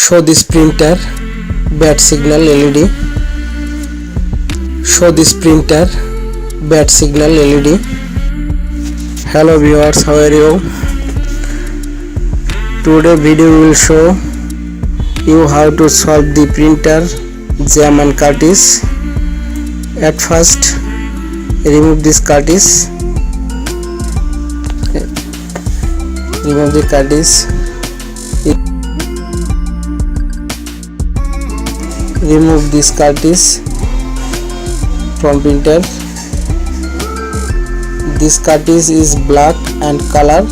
Show this printer bad signal LED. Show this printer bad signal LED. Hello viewers, how are you? Today video will show you how to solve the printer jam and cartridge. At first, remove this cartridge. Remove the cartridge. Remove this cartridge from printer. This cartridge is black and color.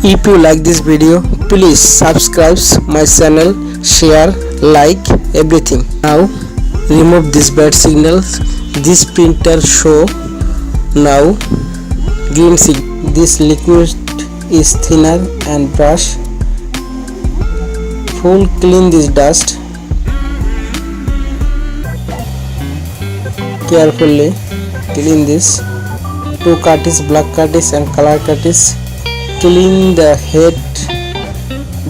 If you like this video, please subscribe my channel, share, like everything. Now remove this bad signal. This printer show now green signal. This liquid is thinner and brush. Full clean this dust. Carefully clean this. Two cartridges, black cartridge and color cartridge. Clean the head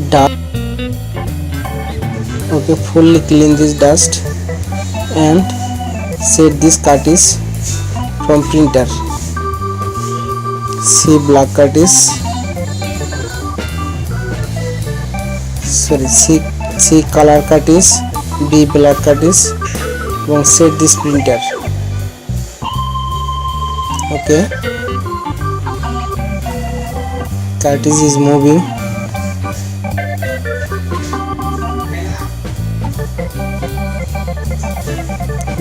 dust. Okay, fully clean this dust and set this cartridge from printer. C black cartridge. C color cartridge, B black cartridge. And set this printer. Okay. Cartridge is moving.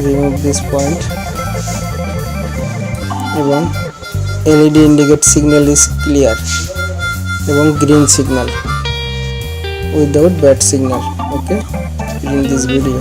Remove this point. এবং LED indicate signal is clear এবং green signal without bad signal. Okay, in this video.